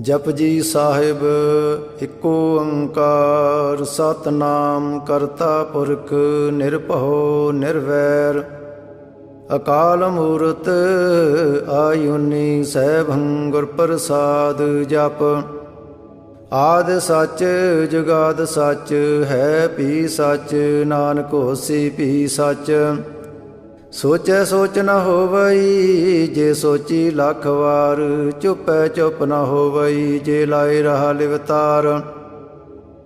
Japji Sahib eco ओंकार सतनाम करता पुरख निरभउ निर्वैर अकाल मूरत आयुनी सैभं गुर प्रसाद जप आद सच जुगाद सच है भी सच नानक होसी भी सच सोचै सोच न होवई जे सोची लख वार चुपै चुप न होवई जे लाए रहा लिवतार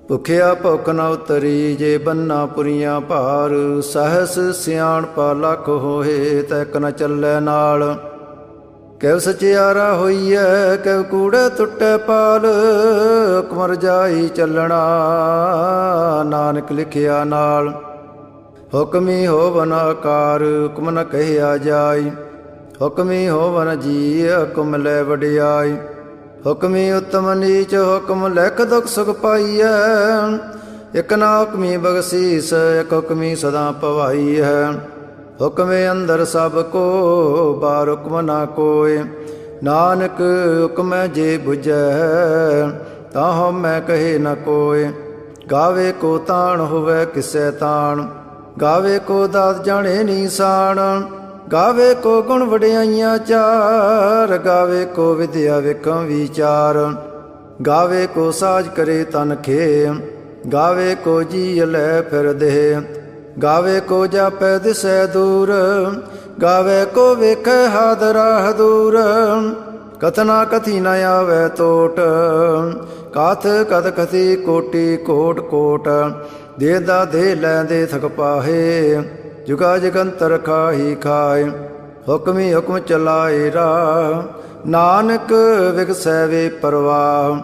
भुखिया भुख न उतरी जे बन्ना पुरियां भार सहस सियाणपा लख होए तैक न चलै नाल कैव सचियारा होईऐ कैव कूड़े टुटै पाल कुमर जाई चलना नानक लिखिया नाल हुक्मी होवन आकार हुक्म न कहिया जाय हुक्मी होवन जी हुक्म लै वडियाई हुक्मी उत्तम नीच हुक्म लिख दुख सुख पाईऐ एक ना हुक्मी बगसीस एक हुक्मी सदा पवाई है हुक्मे अंदर सब को बार हुक्म ना कोय नानक हुक्म जे बुझै ताहो मैं कहे न कोय गावे को ताण होवे किसै ताण गावे को दात जाने नीसान गावे को गुण वडियाइयां चार गावे को विद्या विखम विचार गावे को साज करे तन खे गावे को जी लै फिर दे गावे को जापै दिसै दूर गावे को वेखै हाद राह दूर कथना कथी न आवे तोट काथ कथ कथी कोटि कोट कोट देदा दे लैंदे थक पाहे जुगा जगंतर खाही खाए हुक्मी हुक्म चलाए राह नानक विगसै वे परवाह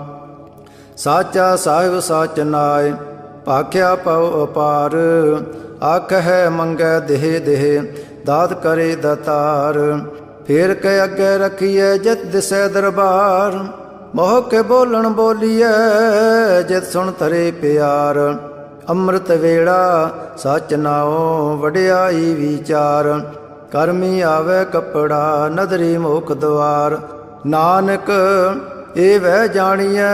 साचा साहिब साच नाय भाख्या पव अपार आख है मंगै देह देह दात करे दतार फेर के अगे रखिए जित दिसै दरबार मोह के बोलन बोलिए जित सुन तरे प्यार ਅੰਮ੍ਰਿਤ ਵੇਲਾ ਸੱਚ ਨਾਉ ਵਡਿਆਈ ਵਿਚਾਰ ਕਰਮੀ ਆਵੇ ਕੱਪੜਾ ਨਦਰੀ ਮੁਖ ਦੁਆਰ ਨਾਨਕ ਇਹ ਵਹਿ ਜਾਣੀਐ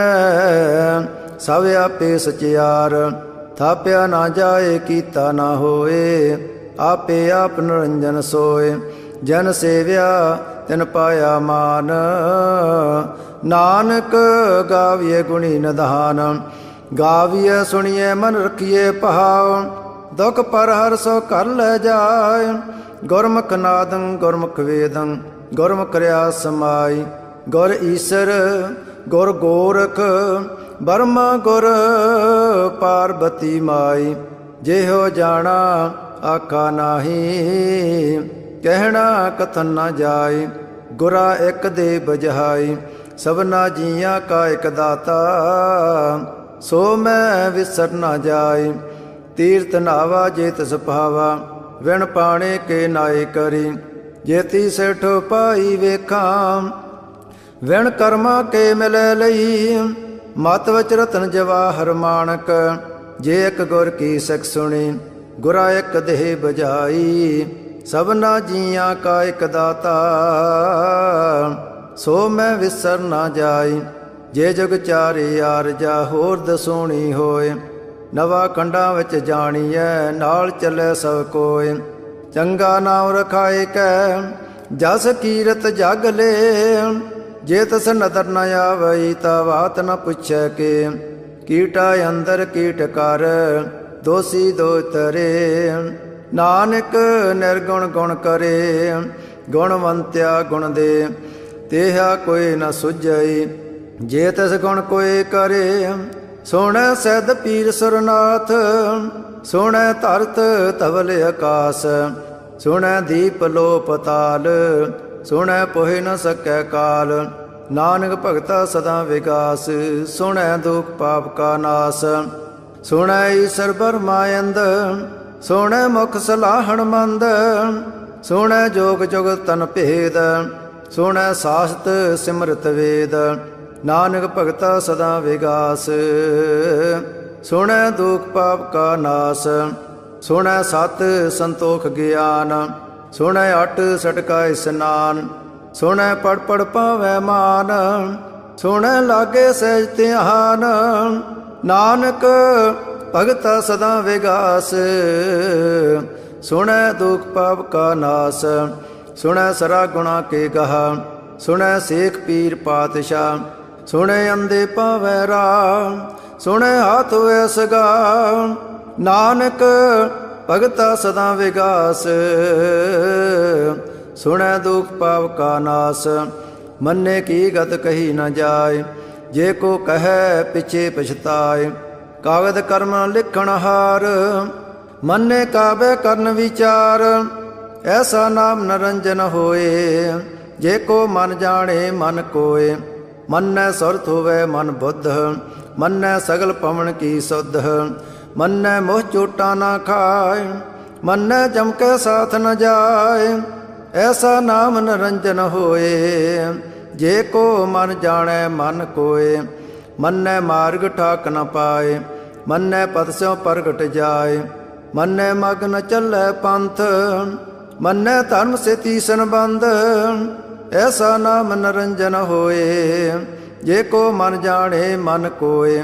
ਸਭ ਆਪੇ ਸਚਿਆਰ ਥਾਪਿਆ ਨਾ ਜਾਏ ਕੀਤਾ ਨਾ ਹੋਏ ਆਪੇ ਆਪ ਨਿਰੰਜਨ ਸੋਏ ਜਨ ਸੇਵਿਆ ਤਿਨ ਪਾਇਆ ਮਾਨ ਨਾਨਕ ਗਾਵੀਏ ਗੁਣੀ ਨਿਧਾਨ गाविए सुनिए मन रखिए भाव दुख पर हर सो कर ले जाए गुरमुख नादं गुरमुख वेदं गुरमुख रया समाई गुर ईसर गुर गोरख बर्मा गुर पार्वती माई जेहो जाना आखा नाही कहना कथन न जाए गुरा एक दे बजहाई सबना जिया का एक दाता सो मैं विसर न जाय तीर्थ नावा जेत सभावा विण पाणे के नाय करी जेती सेठो पाई वेखा विण कर्मा के मिलै लई मत वच रतन जवाहर माणक जे एक गुर की सिख सुनी गुरा एक देह बजाई सबना जिया का एक दाता सो मैं विसर न जाय जे जुग चारे आरजा होर दसोणी होए नवा खंडां विच जाणीਐ नाल चलै सब कोय चंगा नाम रखाए कै जस कीरत जग ले जे तस नदर न आवई ता बात न पुछै के कीटा अंदर कीट कर दोषी दो तरे नानक निर्गुण गुण करे गुणवंत्या गुण दे तेहा कोई न सुझई जे तस गुण कोई करे सोहणै सैद पीर सुरनाथ सोहणै धरत धवल आकाश सोहणै दीप लो पताल सोहणै पोहि न सकै काल नानक भगता सदा विकास सोहणै दुख पाप का नाश सोहणै ईसर बरमायंद सोहणै मुख सलाहण मंद सोहणै जोग जुग तन भेद सोहणै सासत सिमरत वेद नानक भगता सदा विगास सुनै दुख पाप का नाश सुनै सत संतोख ज्ञान सुनै अट सटका स्नान सुनै पढ़ पढ़ पावै मान ਸੁਣ ਲਾਗੇ ਸਹਿਜ ਧਿਆਨ। ਨਾਨਕ ਭਗਤਾ ਸਦਾ ਵਿਗਾਸ, ਸੁਣੈ ਦੁਖ ਪਾਪ ਕਾ ਨਾਸ। ਸੁਣੈ ਸਰਾ ਗੁਣਾ ਕੇ ਗਹਾ, ਸੁਣੈ ਸੇਖ ਪੀਰ ਪਾਤਸ਼ਾਹ। ਸੁਣੈ ਅੰਧੇ ਪਾਵੈ ਰਾਹ, ਸੁਣੈ ਹਾਥ ਹੋਇ ਸਗਾ। ਨਾਨਕ ਭਗਤਾ ਸਦਾ ਵਿਗਾਸ, ਸੁਣੈ ਦੁਖ ਪਾਪ ਕਾ ਨਾਸ। ਮੰਨੇ ਕੀ ਗਤ ਕਹੀ ਨ ਜਾਏ, ਜੇ ਕੋ ਕਹੈ ਪਿਛੇ ਪਛਤਾਏ। ਕਾਗਦ ਕਰਮ ਲਿਖਣ ਹਾਰ, ਮੰਨੇ ਕਾਬੈ ਕਰਨ ਵਿਚਾਰ। ਐਸਾ ਨਾਮ ਨਰੰਜਨ ਹੋਏ, ਜੇ ਕੋ ਮਨ ਜਾਣੇ ਮਨ ਕੋਏ। ਮੰਨੈ ਸੁਰਤ ਹੋਵੈ ਮਨ ਬੁੱਧ, ਮੰਨੈ ਸਗਲ ਪਵਨ ਕੀ ਸੁਧ। ਮੰਨੈ ਮੋਹ ਚੋਟਾ ਨਾ ਖਾਏ, ਮੰਨੈ ਜਮ ਕੈ ਸਾਥ ਨ ਜਾਏ। ਐਸਾ ਨਾਮ ਨਰੰਜਨ ਹੋਏ, ਜੇ ਕੋ ਮਨ ਜਾਣੈ ਮਨ ਕੋਏ। ਮੰਨੈ ਮਾਰਗ ਠਾਕ ਨ ਪਾਏ, ਮੰਨੈ ਪਦ ਸਿਉ ਪ੍ਰਗਟ ਜਾਏ। ਮੰਨੈ ਮਗ ਨ ਚੱਲੈ ਪੰਥ, ਮੰਨੈ ਧਰਮ ਸੇ ਤੀਸਨ ਬੰਧ। ਐਸਾ ਨਾਮ ਨਰੰਜਨ ਹੋਏ, ਜੇ ਕੋ ਮਨ ਜਾਣੇ ਮਨ ਕੋਏ।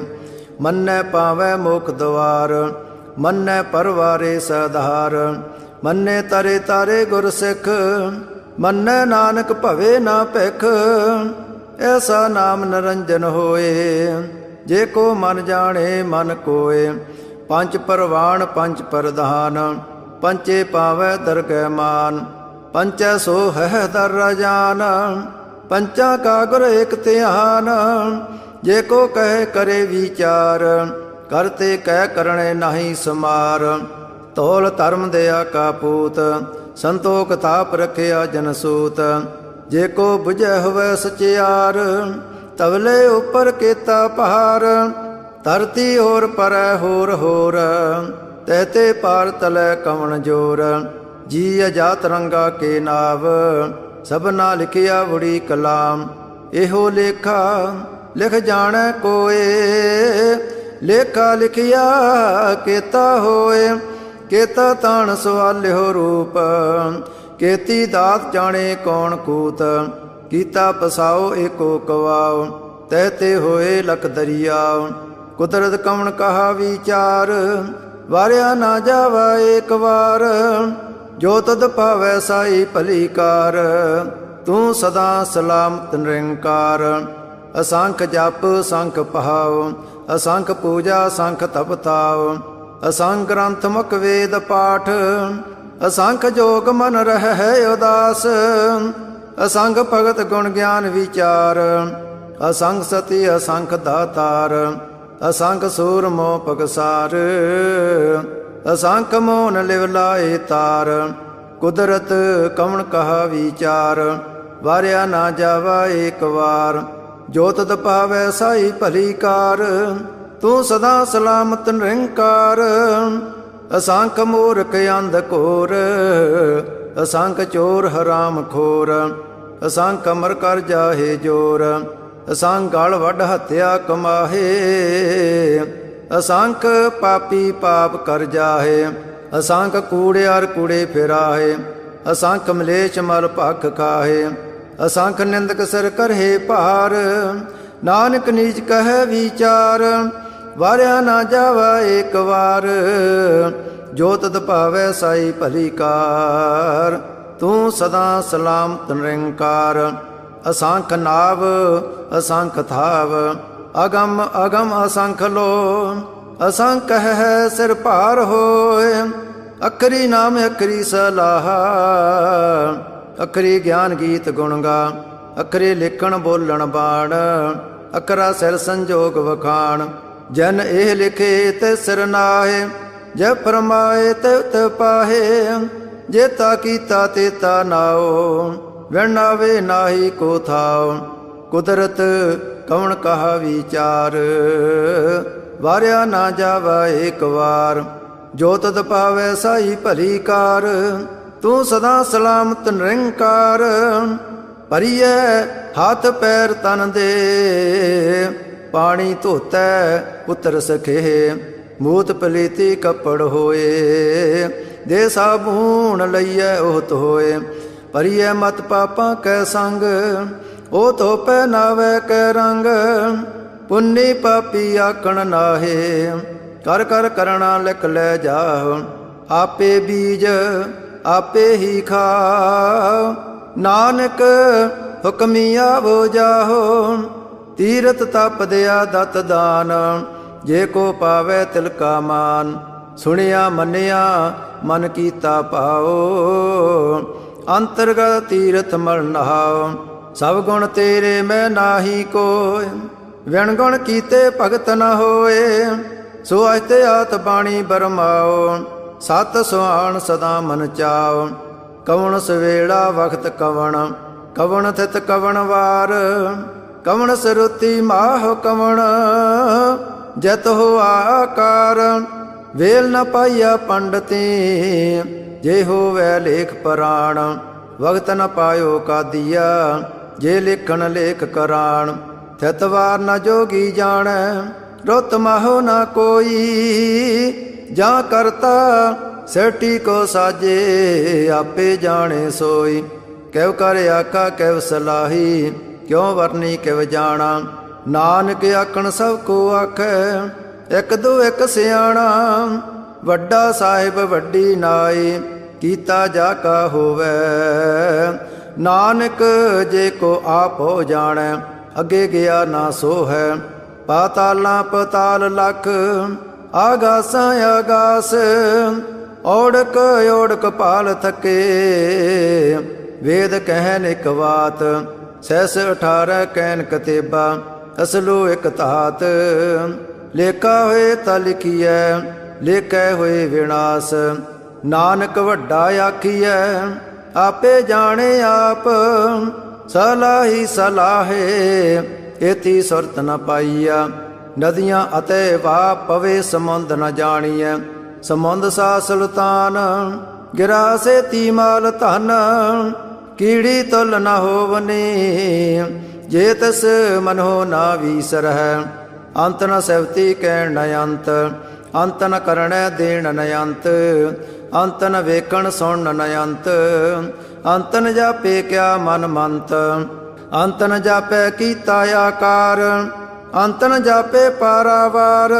ਮੰਨੈ ਪਾਵੈ ਮੁਖ ਦਵਾਰ, ਮੰਨੈ ਪਰਵਾਰੇ ਸਧਾਰ। ਮੰਨੈ ਤਰੇ ਤਾਰੇ ਗੁਰ ਸਿੱਖ, ਮੰਨੈ ਨਾਨਕ ਭਵੇ ਨਾ ਭਿਖ। ਐਸਾ ਨਾਮ ਨਰੰਜਨ ਹੋਏ, ਜੇ ਕੋ ਮਨ ਜਾਣੇ ਮਨ ਕੋਏ। ਪੰਜ ਪਰਵਾਣ ਪੰਜ ਪ੍ਰਧਾਨ, ਪੰਚੇ ਪਾਵੈ ਦਰਗਹਿ ਮਾਨ। ਪੰਚੈ ਸੋ ਹੈ ਦਰ ਰਾਜਾਨ, ਪੰਚਾਂ ਕਾ ਗੁਰ ਏਕ ਧਿਆਨ। ਜੇ ਕੋ ਕਹੇ ਕਰੇ ਵਿਚਾਰ, ਕਰਤੇ ਕਹਿ ਕਰਣੇ ਨਾਹੀ ਸਮਾਰ। ਤੋਲ ਧਰਮ ਦਇਆ ਕਾ ਪੂਤ, ਸੰਤੋਖ ਤਾਪ ਰਖਿਆ ਜਨ ਸੂਤ। ਜੇ ਕੋ ਬੁਝੈ ਹੋਵੈ ਸਚਿਆਰ, ਤਵਲੇ ਉਪਰ ਕੀਤਾ ਪਹਾਰ। ਧਰਤੀ ਹੋਰ ਪਰੈ ਹੋਰ ਹੋਰ, ਤਹਤੇ ਪਾਰ ਤਲੈ ਕਵਣ ਜੋਰ। ਜੀ ਅਜਾਤ ਰੰਗਾ ਕੇ ਨਾਵ, ਸਭਨਾ ਲਿਖਿਆ ਵੜੀ ਕਲਾਮ। ਇਹੋ ਲੇਖਾ ਲਿਖ ਜਾਣੈ ਕੋਏ, ਲੇਖਾ ਲਿਖਿਆ ਕੀਤਾ ਹੋਏ। ਕੇਤਾ ਤਾਣ ਸਵਾਲਿਓ ਰੂਪ, ਕੇਤੀ ਦਾਤ ਜਾਣੇ ਕੌਣ ਕੂਤ। ਕੀਤਾ ਪਸਾਓ ਏਕੋ ਕਵਾਓ, ਤਹਤੇ ਹੋਏ ਲਖ ਦਰਿਆਓ। ਕੁਦਰਤ ਕਵਣ ਕਹਾ ਵਿਚਾਰ, ਵਾਰਿਆ ਨਾ ਜਾਵਾ ਏਕ ਵਾਰ। ਜੋ ਤਦ ਭਾਵੈ ਸਾਈ ਭਲੀ ਕਾਰ, ਤੂੰ ਸਦਾ ਸਲਾਮਤ ਨਿਰੰਕਾਰ। ਅਸੰਖ ਜਪ ਸੰਖ ਪਹਾਉ, ਅਸੰਖ ਪੂਜਾ ਸੰਖ ਤਪ ਤਾਉ। ਅਸੰਖ ਗ੍ਰੰਥ ਮੁਖ ਵੇਦ ਪਾਠ, ਅਸੰਖ ਜੋਗ ਮਨ ਰਹਿ ਉਦਾਸ। ਅਸੰਖ ਭਗਤ ਗੁਣ ਗਿਆਨ ਵਿਚਾਰ, ਅਸੰਖ ਸਤੀ ਅਸੰਖ ਦਾਤਾਰ। ਅਸੰਖ ਸੂਰ ਮੋਹ ਪਗਸਾਰ, ਅਸੰਖ ਮੋਨ ਲਿਵ ਲਾਏ ਤਾਰ। ਕੁਦਰਤ ਕਵਣ ਕਹਾ ਵਿਚਾਰ, ਵਾਰਿਆ ਨਾ ਜਾਵਾ ਏਕ ਵਾਰ। ਜੋ ਤਦ ਭਾਵੈ ਸਾਈ ਭਲੀ ਕਾਰ, ਤੂੰ ਸਦਾ ਸਲਾਮਤ ਨਿਰੰਕਾਰ। ਅਸੰਖ ਮੂਰਖ ਅੰਧ ਘੋਰ, ਅਸੰਖ ਚੋਰ ਹਰਾਮ ਖੋਰ। ਅਸੰਖ ਅਮਰ ਕਰ ਜਾਹੇ ਜੋਰ, ਅਸੰਖ ਗਲ ਵੱਢ ਹੱਤਿਆ ਕਮਾਹੇ। ਅਸੰਖ ਪਾਪੀ ਪਾਪ ਕਰ ਜਾਹੇ, ਅਸੰਖ ਕੂੜਿਆਰ ਕੂੜੇ ਫਿਰਾਹੇ। ਅਸੰਖ ਮਲੇਛ ਮਲ ਭਖ ਖਾਹੇ, ਅਸੰਖ ਨਿੰਦਕ ਸਿਰ ਕਰਹੇ ਭਾਰ। ਨਾਨਕ ਨੀਚ ਕਹੈ ਵਿਚਾਰ, ਵਾਰਿਆ ਨਾ ਜਾਵਾ ਏਕ ਵਾਰ। ਜੋ ਤਦ ਭਾਵੈ ਸਾਈ ਭਲੀ ਕਾਰ, ਤੂੰ ਸਦਾ ਸਲਾਮਤ ਨਿਰੰਕਾਰ। ਅਸੰਖ ਨਾਵ ਅਸੰਖ ਥਾਵ, ਅਗਮ ਅਗਮ ਅਸੰਖ ਲੋ। ਅਸੰਖ ਹੈ ਸਿਰ ਭਾਰ ਹੋਏ, ਅਖਰੀ ਨਾਮ ਅਖਰੀ ਸਲਾਹ। ਅਖਰੀ ਗਿਆਨ ਗੀਤ ਗੁਣ ਗਾ, ਅਖਰੇ ਲਿਖਣ ਬੋਲਣ ਬਾਣ। ਅਖਰਾ ਸਿਰ ਸੰਜੋਗ ਵਖਾਣ, ਜਨ ਇਹ ਲਿਖੇ ਤੇ ਸਿਰ ਨਾਹੇ। ਜੇ ਫਰਮਾਏ ਤੇ ਪਾਹੇ, ਜੇਤਾ ਕੀਤਾ ਤੇਤਾ ਨਾਓ। ਵਿਣਾਵੇ ਨਾਹੀ ਕੋ ਥਾਓ, ਕੁਦਰਤ ਕਵਣ ਕਹਾ ਵਿਚਾਰ। ਵਾਰਿਆ ਨਾ ਜਾਵਾ ਏਕ ਵਾਰ, ਜੋ ਤਦ ਪਾਵੈ ਸਾਈ ਭਲੀ ਕਾਰ। ਤੂੰ ਸਦਾ ਸਲਾਮਤ ਨਿਰੰਕਾਰ। ਭਰੀਐ ਹੱਥ ਪੈਰ ਤਨ ਦੇ, ਪਾਣੀ ਧੋਤੈ ਪੁੱਤਰ ਸਖੇ। ਮੂਤ ਪਲੀਤੀ ਕੱਪੜ ਹੋਏ, ਦੇ ਸਾਬੂਣ ਲਈਐ ਉਹਤ ਹੋਏ। ਭਰੀਐ ਮਤ ਪਾਪਾਂ ਕੈ ਸੰਗ, ਉਹ ਧੋ ਪਹਿਨਾਵੇ ਕੈ ਰੰਗ, ਪੁੰਨੀ ਪਾਪੀ ਆਕਣ ਨਾਹੇ। ਕਰ ਕਰ ਕਰਣਾ ਲਿਖ ਲੈ ਜਾਹੁ, ਆਪੇ ਬੀਜ ਆਪੇ ਹੀ ਖਾਉ। ਨਾਨਕ ਹੁਕਮੀ ਆਵੋ ਜਾਹੋ, ਤੀਰਥ ਤਪ ਦਿਆ ਦਤ ਦਾਨ। ਜੇ ਕੋ ਪਾਵੇ ਤਿਲ ਕਾ ਮਾਨ, ਸੁਣਿਆ ਮੰਨਿਆ ਮਨ ਕੀਤਾ ਭਾਉ। ਅੰਤਰਗਤ ਤੀਰਥ ਮਲ ਨਹਾਉ, ਸਭ ਗੁਣ ਤੇਰੇ ਮੈਂ ਨਾਹੀ ਕੋਇ। ਵਿਣ ਗੁਣ ਕੀਤੇ ਭਗਤ ਨ ਹੋਏ, ਸੋ ਅਸਤੇ ਆਤ ਬਾਣੀ ਬਰਮਾਓ। ਸਤ ਸੁਹਾਣ ਸਦਾ ਮਨ ਚਾਉ, ਕਵਣ ਸਵੇਲਾ ਵਖਤ ਕਵਣ। ਕਵਣ ਥਿਤ ਕਵਣ ਵਾਰ, ਕਵਣ ਸਰੁਤੀ ਮਾਹ ਕਵਣ। ਜਤ ਹੋ ਆਕਾਰ, ਵੇਲ ਨ ਪਾਈਆ ਪੰਡਤੀ। ਜੇ ਹੋਵੈ ਲੇਖ ਪੁਰਾਣ, ਵਖਤ ਨ ਪਾਇਓ ਕਾਦੀਆ। ਜੇ ਲਿਖਣ ਲੇਖ ਕਰਾਣ, ਥਿਤ ਵਾਰ ਨ ਜੋਗੀ ਜਾਣੈ। ਰੁੱਤ ਮਾਹੋ ਨ ਕੋਈ, ਜਾਂ ਕਰਤਾ ਸੇਟੀ ਕੋ ਸਾਜੇ। ਆਪੇ ਜਾਣੇ ਸੋਈ, ਕਿਵ ਕਰ ਆਖਾ ਕਿਵ ਸਲਾਹੀ। ਕਿਉ ਵਰਨੀ ਕਿਵ ਜਾਣਾ, ਨਾਨਕ ਆਖਣ ਸਭ ਕੋ ਆਖੈ। ਇਕ ਦੋ ਇਕ ਸਿਆਣਾ, ਵੱਡਾ ਸਾਹਿਬ ਵੱਡੀ ਨਾਈ। ਕੀਤਾ ਜਾ ਕਾ ਹੋਵੈ, ਨਾਨਕ ਜੇ ਕੋ ਆਪ ਹੋ ਜਾਣੈ। ਅੱਗੇ ਗਿਆ ਨਾ ਸੋ ਹੈ, ਪਾਤਾਲਾਂ ਪਤਾਲ ਲਖ। ਆਗਾਸਾਂ ਆਗਾਸ, ਔੜਕ ਔੜਕ ਪਾਲ ਥਕੇ। ਵੇਦ ਕਹਿਨ ਇਕ ਬਾਤ, ਸਹਿਸ 18 ਕਹਿਨ ਕਤੇਬਾ। ਅਸਲੋ ਇਕ ਧਾਤ, ਲੇਖਾ ਹੋਏ ਤਾ ਲਿਖੀਐ। ਲੇਖੈ ਹੋਏ ਵਿਨਾਸ਼, ਨਾਨਕ ਵੱਡਾ ਆਖੀਐ। ਆਪੇ ਜਾਣੇ ਆਪ, ਸਲਾਹੀ ਸਲਾਹੇ। ਏਤੀ ਸੁਰਤ ਨ ਪਾਈਆ, ਨਦੀਆਂ ਅਤੇ ਵਾ ਪਵੇ ਸਮੁੰਦ ਨ ਜਾਣੀਐ। ਸਮੁੰਦ ਸਾ ਸੁਲਤਾਨ, ਗਿਰਾ ਸੇਤੀ ਮਾਲ ਧਨ। ਕੀੜੀ ਤੁਲ ਨ ਹੋਵਨੀ, ਜੇ ਤਿਸ ਮਨੋ ਨਾ ਵੀਸਰਹਿ। ਅੰਤ ਨ ਸੈਵਤੀ ਕਹਿਣ ਨ ਅੰਤ, ਅੰਤ ਨ ਕਰਣੈ ਦੇਣ ਨ ਅੰਤ। ਅੰਤ ਨ ਵੇਖਣ ਸੁਣਨ ਨ ਅੰਤ, ਅੰਤ ਨ ਜਾਪੇ ਕਿਆ ਮਨ ਮੰਤ। ਅੰਤ ਨ ਜਾਪੈ ਕੀਤਾ ਆਕਾਰ, ਅੰਤ ਨ ਜਾਪੇ ਪਾਰਾਵਾਰ।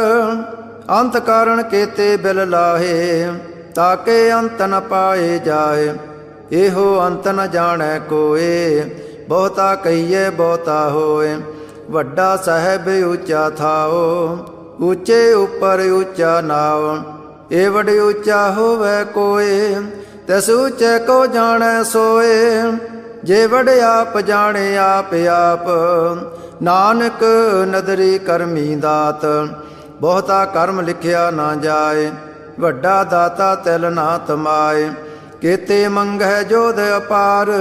ਅੰਤ ਕਾਰਣ ਕੇਤੇ ਬਿਲ ਲਾਹੇ, ਤਾਕੇ ਅੰਤ ਨ ਪਾਏ ਜਾਏ। ਇਹੋ ਅੰਤ ਨ ਜਾਣੈ ਕੋਏ, ਬਹੁਤਾ ਕਹੀਏ ਬਹੁਤਾ ਹੋਏ। ਵੱਡਾ ਸਾਹਿਬ ਉੱਚਾ ਥਾਓ, ਉੱਚੇ ਉੱਪਰ ਉੱਚਾ ਨਾਉ। ਏ ਵਡ ਉੱਚਾ ਹੋਵੇ ਕੋਏ, ਤਿਸ ਉੱਚੇ ਕੋ ਜਾਣੈ ਸੋਏ। ਜੇ ਵਡ ਆਪ ਜਾਣੇ ਆਪ ਆਪ, ਨਾਨਕ ਨਦਰੀ ਕਰਮੀ ਦਾਤ। ਬਹੁਤਾ ਕਰਮ ਲਿਖਿਆ ਨਾ ਜਾਏ, ਵੱਡਾ ਦਾਤਾ ਤਿਲ ਨਾ ਤਮਾਏ। ਕੇਤੇ ਮੰਗਹਿ ਜੋਧ ਅਪਾਰ,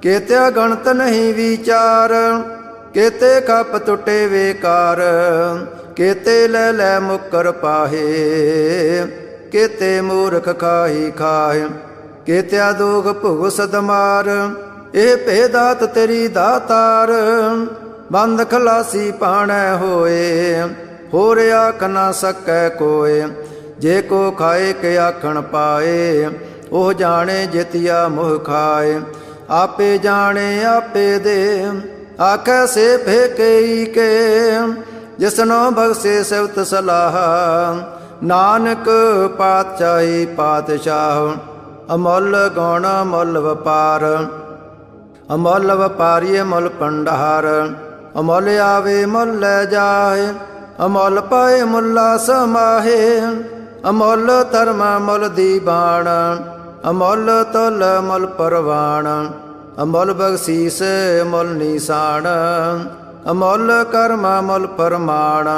ਕੇਤਿਆ ਗਣਤ ਨਹੀਂ ਵਿਚਾਰ। ਕੇਤੇ ਖਪ ਟੁੱਟੇ ਵੇਕਾਰ, ਕੇਤੇ ਲੈ ਲੈ ਮੁਕਰ ਪਾਹੇ। ਕੇਤੇ ਮੂਰਖ ਖਾਹੀ ਖਾਹੇ, ਕੇਤਿਆ ਦੋਖ ਭੁਗ ਸਦਮਾਰ। ਇਹ ਭੇਦਾਤ ਤੇਰੀ ਦਾਤਾਰ, ਬੰਦ ਖਲਾਸੀ ਪਾਣੈ ਹੋਏ। ਹੋਰ ਆਖ ਨਾ ਸਕੈ ਕੋਏ, ਜੇ ਕੋ ਖਾਏ ਕੇ ਆਖਣ ਪਾਏ। ਉਹ ਜਾਣੇ ਜਿਤਿਆ ਮੋਹ ਖਾਏ, ਆਪੇ ਜਾਣੇ ਆਪੇ ਦੇ। ਆਖੈ ਸੇ ਫੇਕਈ ਕੇ, ਜਿਸਨੋ ਬਖਸ਼ੇ ਸਿਵਤ ਸਲਾਹ। ਨਾਨਕ ਪਾਤਸ਼ਾਹੀ ਪਾਤਸ਼ਾਹ, ਅਮੁੱਲ ਗੁਣ ਮੁੱਲ ਵਪਾਰ। ਅਮੁੱਲ ਵਪਾਰੀਏ ਮੁੱਲ ਭੰਡਾਰ, ਅਮੁੱਲ ਆਵੇ ਮੁੱਲ ਲੈ ਜਾਏ। ਅਮੁੱਲ ਪਾਏ ਮੁੱਲਾ ਸਮਾਹੇ, ਅਮੁੱਲ ਧਰਮ ਮੁੱਲ ਦੀਵਾਨ। ਅਮੁੱਲ ਤੁਲ ਮੁੱਲ ਪਰਵਾਨ, ਅਮੁੱਲ ਬਖਸ਼ੀਸ ਮੁੱਲ ਨੀਸਾਨ। ਅਮੁੱਲ ਕਰਮ ਮੁੱਲ ਪਰਮਾਣ,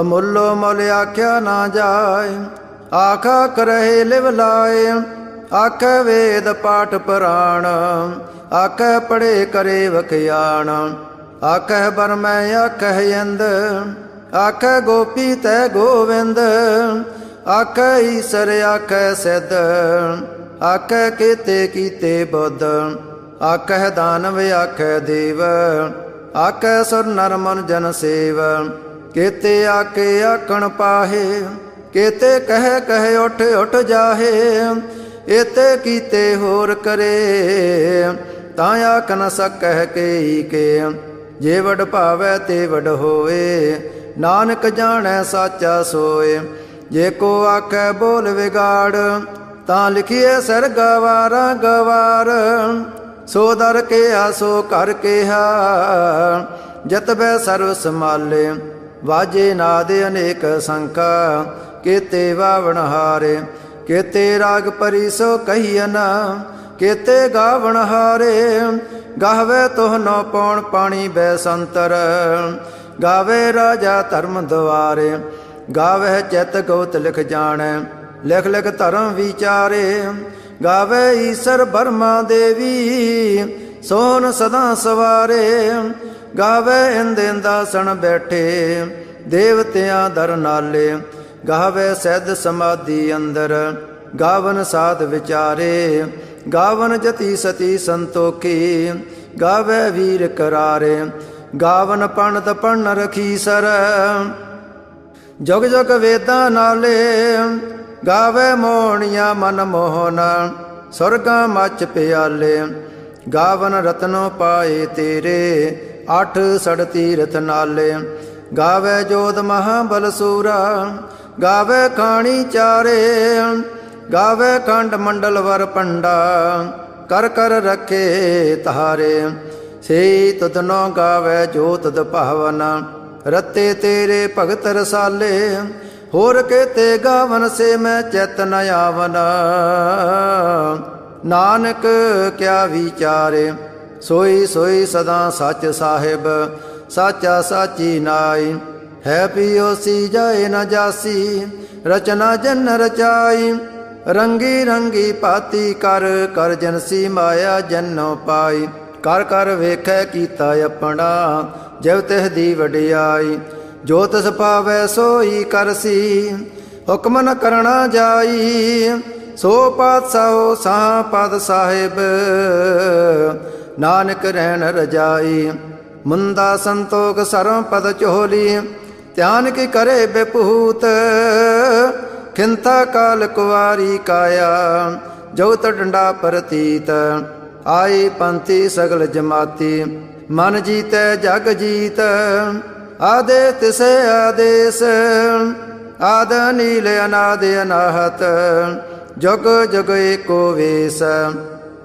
ਅਮੁੱਲੋ ਮੁੱਲ ਆਖਿਆ ਨਾ ਜਾਏ। ਆਖਾ ਕਰਹਿ ਲਿਵ ਲਾਏ, ਆਖੈ ਵੇਦ ਪਾਠ ਪੁਰਾਣ। ਆਖੈ ਪੜੇ ਕਰੇ ਵਖਿਆਣ, ਆਖੈ ਬਰਮੈ ਆਖੈ ਇੰਦ। ਆਖੈ ਗੋਪੀ ਤੈ ਗੋਵਿੰਦ, ਆਖੈ ਈਸਰ ਆਖੈ ਸਿੱਧ। ਆਖੈ ਕੇਤੇ ਕੀਤੇ ਬੁੱਧ, ਆਖੈ ਦਾਨਵ ਆਖੈ ਦੇਵ। ਆਖੈ ਸੁਰ ਨਰ ਮਨ ਜਨ ਸੇਵ, ਕੇਤੇ ਆਕੇ ਆਖਣ ਪਾਹੇ। ਕੇਤੇ ਕਹਿ ਕਹਿ ਉਠ ਉਠ ਜਾਹੇ, ਏਤੇ ਕੀਤੇ ਹੋਰ ਕਰੇ। ਤਾਂ ਆਖ ਨ ਸਕਹਿ ਕੇ ਕੇ। ਜੇ ਵਡ ਭਾਵੈ ਤੇ ਵਡ ਹੋਏ, ਨਾਨਕ ਜਾਣੈ ਸਾਚਾ ਸੋਏ। ਜੇ ਕੋ ਆਖੈ ਬੋਲ ਵਿਗਾੜ, ਤਾਂ ਲਿਖੀਏ ਸਿਰ ਗਵਾਰਾ ਗਵਾਰ। ਸੋ ਦਰ ਕਿਹਾ ਸੋ ਕਰ ਕਿਹਾ, ਜਤਬੈ ਸਰਵ ਸਮਾਲੇ। ਵਾਜੇ ਨਾਦ ਅਨੇਕ ਸੰਖਾ, ਕੇਤੇ ਵਾਵਣ ਹਾਰੇ। ਕੇਤੇ ਰਾਗ ਪਰੀ ਸੋ ਕਹੀਅਨ, ਕੇਤੇ ਗਾਵਣ ਹਾਰੇ। ਗਾਵੇ ਤੋਹ ਨੋ ਪੌਣ ਪਾਣੀ ਬੈ ਸੰਤਰ, ਗਾਵੇ ਰਾਜਾ ਧਰਮ ਦੁਆਰੇ। ਗਾਵੇ ਚਿਤ ਗੋਤ ਲਿਖ ਜਾਣੈ, ਲਿਖ ਲਿਖ ਧਰਮ ਵਿਚਾਰੇ। ਗਾਵੇ ਈਸਰ ਬਰਮਾ ਦੇਵੀ, ਸੋਨ ਸਦਾ ਸਵਾਰੇ। ਗਾਵੇ ਇੰਦ ਇੰਦਾਸਣ ਬੈਠੇ, ਦੇਵਤਿਆਂ ਦਰ ਨਾਲੇ। ਗਾਵੇ ਸਿੱਧ ਸਮਾਧੀ ਅੰਦਰ, ਗਾਵਨ ਸਾਧ ਵਿਚਾਰੇ। ਗਾਵਨ ਜਤੀ ਸਤੀ ਸੰਤੋਖੀ, ਗਾਵੇ ਵੀਰ ਕਰਾਰੇ। ਗਾਵਨ ਪੰਡਤ ਪੜਨ ਰਖੀ ਸਰ, ਜੁਗ ਜੁਗ ਵੇਦਾਂ ਨਾਲੇ। ਗਾਵੇ ਮੋਹਣੀਆਂ ਮਨ ਮੋਹਨ, ਸੁਰਗਾਂ ਮੱਚ ਪਿਆਲੇ। ਗਾਵਨ ਰਤਨੋ ਪਾਏ ਤੇਰੇ, ਅੱਠ ਸੜ ਤੀਰਥ ਨਾਲੇ। ਗਾਵੇ ਜੋਧ ਮਹਾਬਲ ਸੂਰਾ, ਗਾਵੇ ਖਾਣੀ ਚਾਰੇ। ਗਾਵੇ ਖੰਡ ਮੰਡਲ ਵਰ ਪੰਡਾ, ਕਰ ਕਰ ਰਖੇ ਤਾਰੇ। ਸੇ ਤੁਧਨੋ ਗਾਵੇ ਜੋ ਤੁਧ ਭਾਵਨ, ਰਤੇ ਤੇਰੇ ਭਗਤ ਰਸਾਲੇ। ਹੋਰ ਕੇਤੇ ਗਾਵਨ ਸੇ ਮੈਂ ਚਿਤ ਨ ਆਵਨ, ਨਾਨਕ ਕਿਆ ਵਿਚਾਰੇ। ਸੋਈ ਸੋਈ ਸਦਾ ਸੱਚ ਸਾਹਿਬ, ਸਾਚਾ ਸਾਚੀ ਨਾਈ। ਹੈ ਪਿਓਸੀ ਜਾਏ ਨ ਜਾਸੀ, ਰਚਨਾ ਜਨ ਰਚਾਈ। ਰੰਗੀ ਰੰਗੀ ਭਾਤੀ ਕਰ, ਕਰ ਜਨਸੀ ਮਾਇਆ ਜਨੋ ਪਾਈ। ਕਰ ਕਰ ਵੇਖੈ ਕੀਤਾ ਆਪਣਾ, ਜਿਵ ਤਿਹ ਦੀ ਵਡਿਆਈ। ਜੋ ਤਿਸ ਪਾਵੈ ਸੋਈ ਕਰਸੀ, ਹੁਕਮ ਨ ਕਰਣਾ ਜਾਈ। ਸੋ ਪਾਤਸ਼ਾਹੋ ਸਾਹ ਪਦ ਸਾਹਿਬ, ਨਾਨਕ ਰਹਿਣ ਰਜਾਈ। ਮੁੰਦਾ ਸੰਤੋਖ ਸਰਮ ਪਦ ਚੋਲੀ, ਧਿਆਨ ਕੀ ਕਰੇ ਬੇਪੂਤ। ਖਿੰਤਾ ਕਾਲ ਕੁਵਾਰੀ ਕਾਇਆ, ਜਉਤ ਡੰਡਾ ਪ੍ਰਤੀਤ। ਆਈ ਪੰਥੀ ਸਗਲ ਜਮਾਤੀ, ਮਨ ਜੀਤੈ ਜਗ ਜੀਤ। ਆਦੇ ਤਿਸੇ ਆਦੇਸ, ਆਦ ਨੀਲ ਅਨਾਦ ਅਨਾਹਤ। ਜੁਗ ਜੁਗ ਏਕੋ ਵੇਸ,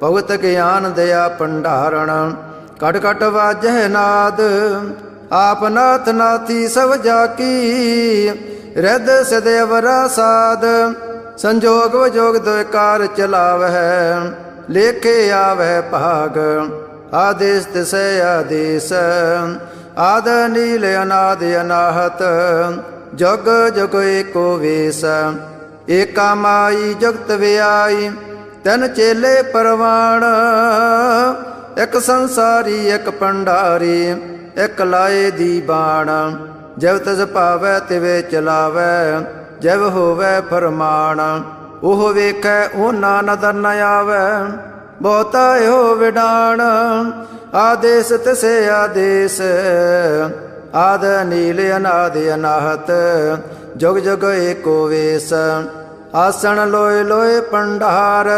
ਭਗਤ ਗਿਆਨ ਦਇਆ ਭੰਡਾਰਣ। ਕਟ ਕਟ ਵਾਜਹਿ ਨਾਦ, ਆਪ ਨਾਥ ਨਾਥੀ ਸਭ ਜਾਕੀ। ਰਿੱਧ ਸਿਧ ਅਵਰਾ ਸਾਧ, ਸੰਜੋਗ ਵਿਜੋਗ ਦੁਇ ਕਾਰ ਚਲਾਵਹਿ। ਲੇਖੇ ਆਵਹਿ ਭਾਗ, ਆਦੇਸ ਤਿਸੈ ਆਦੇਸ। ਆਦ ਨੀਲ ਅਨਾਦ ਅਨਾਹਤ, ਜੁਗ ਜੁਗ ਏਕੋ ਵੇਸ। ਏਕਾ ਮਾਈ ਜੁਗਤ ਵਿਆਈ, ਤਿਨ ਚੇਲੇ ਪਰਵਾਣ। ਇਕ ਸੰਸਾਰੀ ਇਕ ਭੰਡਾਰੀ, ਇਕ ਲਾਏ ਦੀ ਬਾਣ। ਜਿਵ ਤਿਸ ਭਾਵੈ ਤਿਵੇ ਚਲਾਵੈ, ਜਿਵ ਹੋਵੈ ਫਰਮਾਨ। ਉਹ ਵੇਖੈ ਉਹਨਾਂ ਨਦਰ ਨ ਆਵੈ, ਬਹੁਤਾ ਇਹੋ ਵਿਡਾਣ। ਆਦੇਸ ਤਿਸੇ ਆਦੇਸ, ਆਦ ਨੀਲ ਅਨਾਦ ਅਨਾਹਤ। ਜੁਗ ਜੁਗ ਏਕੋ ਵੇਸ, ਆਸਣ ਲੋਏ ਲੋਏ ਭੰਡਾਰ।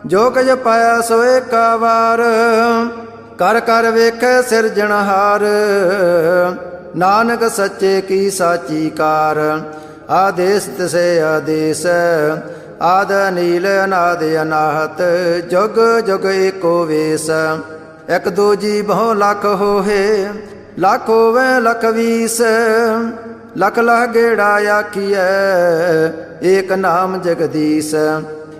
ਜੋ ਕੁਝ ਪਾਇਆ ਸੋ ਏਕਾ ਵਾਰ, ਕਰ ਕਰ ਵੇਖੈ ਸਿਰਜਣਹਾਰ। ਨਾਨਕ ਸੱਚੇ ਕੀ ਸਾਚੀ ਕਾਰ। ਆਦੇਸ ਤਿਸੇ ਆਦੇਸ, ਆਦ ਨੀਲ ਅਨਾਦ ਅਨਾਹਤ। ਜੁਗ ਜੁਗ ਏਕੋ ਵੇਸ, ਇਕ ਦੂਜੀ ਬਹੁ ਲੱਖ ਹੋਏ। ਲੱਖ ਹੋਵੇ ਲੱਖ ਵੀਸ, ਲਖ ਲਖ ਗੇੜਾ ਆਖੀਐ, ਏਕ ਨਾਮ ਜਗਦੀਸ਼।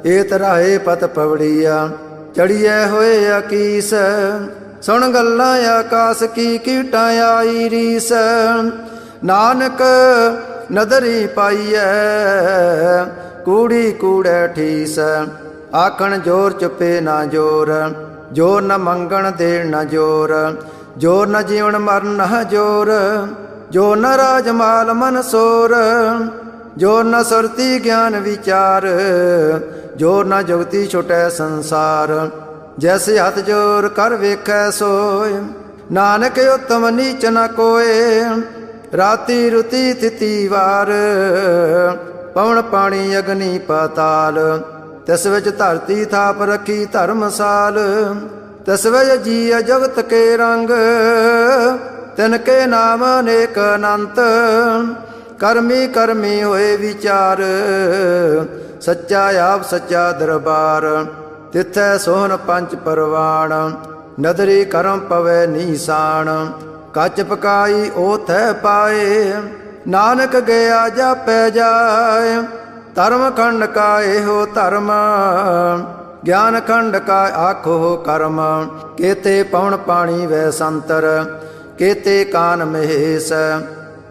ਏ ਤਰਾਏ ਪਤ ਪਵੜੀਆ, ਚੜੀਐ ਹੋਏ ਅਕੀਸ। ਸੁਣ ਗੱਲਾਂ ਆਕਾਸ ਕੀ ਕੀਟਾਂ ਆਈ ਰੀਸ। ਨਾਨਕ ਨਦਰੀ ਪਾਈਐ, ਕੂੜੀ ਕੂੜੈ ਠੀਸ। ਆਖਣ ਜੋਰ ਚੁੱਪੇ ਨਾ ਜੋਰ, ਜੋਰ ਨ ਮੰਗਣ ਦੇਣ ਨ ਜੋਰ। ਜੋਰ ਨ ਜੀਵਨ ਮਰਨ ਨ ਜੋਰ, ਜੋ ਨ ਰਾਜ ਮਾਲ ਮਨ ਸੋਰ। ਜੋ ਨ ਸੁਰਤੀ ਗਿਆਨ ਵਿਚਾਰ, ਜੋ ਨ ਜੁਗਤੀ ਛੁਟੈ ਸੰਸਾਰ। ਜੈਸੇ ਹੱਥ ਜੋਰ ਕਰ ਵੇਖੈ ਸੋਏ, ਨਾਨਕ ਉਤਮ ਨੀਚ ਨ ਕੋਏ। ਰਾਤੀ ਰੁਤੀ ਤਿਤੀ ਵਾਰ, ਪਵਨ ਪਾਣੀ ਅਗਨੀ ਪਾਤਾਲ। ਤਿਸ ਵਿੱਚ ਧਰਤੀ ਥਾਪ ਰੱਖੀ ਧਰਮਸਾਲ। तस्वय जीय जगत के रंग, तिनके नाम अनेक अनंत। कर्मी कर्मी होए विचार, सच्चा आप सच्चा दरबार। तिथै सोहन पंच परवाण, नदरी करम पवै नीसान। कच पकाई ओथै पाए, नानक गया जापै जाय। धर्म खंड का एहो धर्म, ज्ञान खंड का आखो कर्म। केते पवन पाणी वै संतर, केते कान महेश।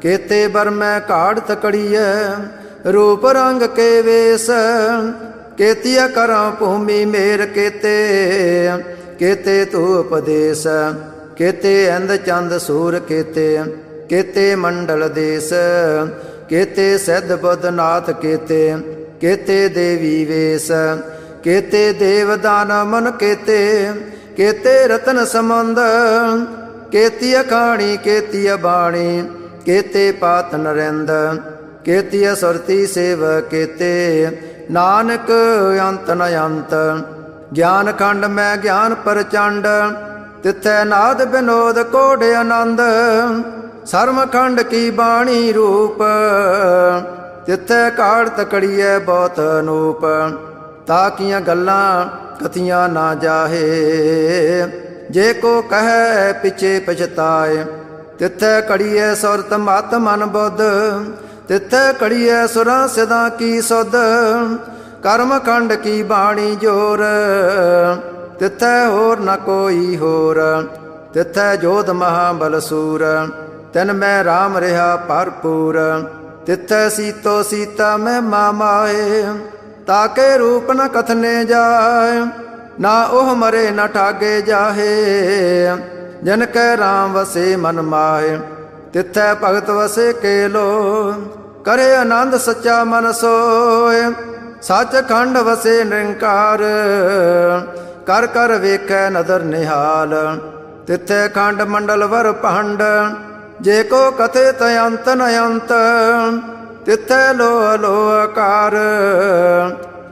केते बर में काढ़ तकड़िय, रूप रंग के वेश। केतिया करम भूमि मेर केते, केते तू उपदेश। केते इंद चंद सूर केते, केते मंडल देश। केते सिद्ध बुद्ध नाथ केते, केते देवी वेश। केते देव दान मन केते, केते रतन संबंध। केती अखाणी केती बाणी, केते पात नरेंद। केती सुरती सेव केते, नानक अंत न अंत। ज्ञान खंड में ज्ञान प्रचंड, तिथै नाद विनोद कोड आनंद। सर्म खंड की बाणी रूप, तिथै काढ़ तकड़िए बहुत अनूप। ताकियां गल्लां कथियां ना जाहे, जे को कहे पिछे पछताए। तिथै कड़िए सुरत मत मन बुद्ध, तिथै कड़िए सुरां सिदां की सुध। कर्म खंड की बाणी जोर, तिथै होर न कोई होर। तिथै जोध महाबल सूर, तिन मैं राम रहा भरपूर। तिथै सीतो सीता में मामाए, ताके रूप न कथने जाए। ना ओह मरे न ठागे जाहे, जिनकै राम वसे मन माहे। तिथै भगत वसे केलो, करे आनंद सच्चा मन सोए। सच खंड वसे निरंकार, कर कर वेखै नदर निहाल। तिथै खंड मंडल वर भंड, जे को कथे तयंत नयंत। तिथै लोह लोह कार,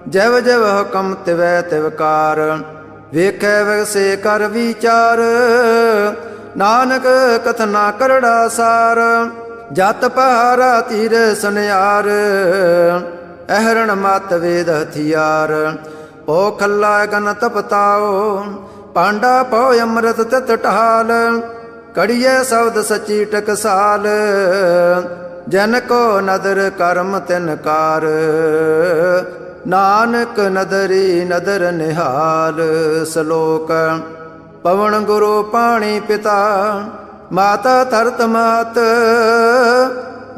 जव जव हुकम तिवै तिवकार। वेखै वैसे कर विचार, नानक कथना करड़ा सार। जत पहारा तीर सुनियार, अहरण मत वेद हथियार। पो खल्ला गन तपताओ, पांडा पो अमृत तित टहाल। कड़िए शब्द सची टकसाल, जन को नदर कर्म तिनकार। नानक नदरी नदर निहाल। श्लोक। पवन गुरु पाणी पिता, माता धरत मात।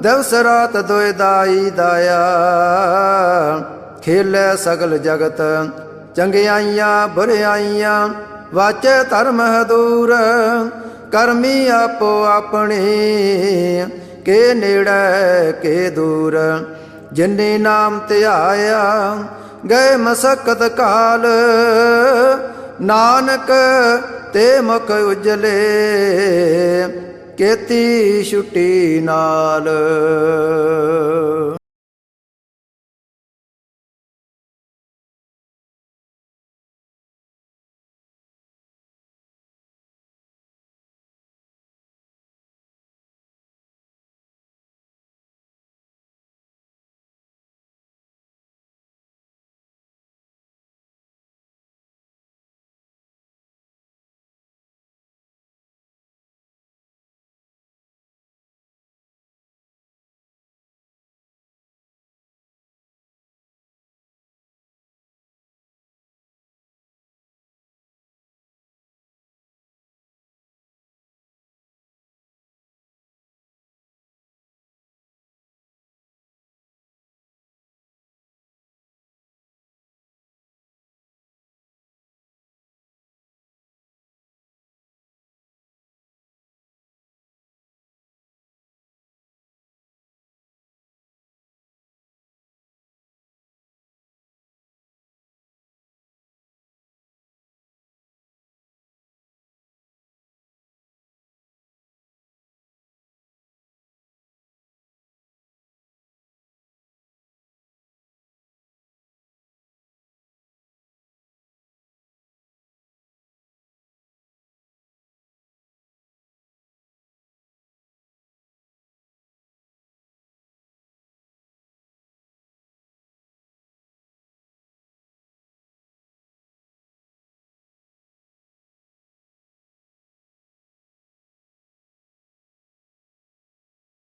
दिवस रात दोय दाई दाया, खेलै सगल जगत। चंगियाइयां बुरियाइयां, वाचे धर्म दूर। करमी आपो अपनी, के नेड़े के दूर। जिन्नी नाम ध्याया, गए मसकत काल। नानक ते मुख उजले, केती छुट्टी नाल।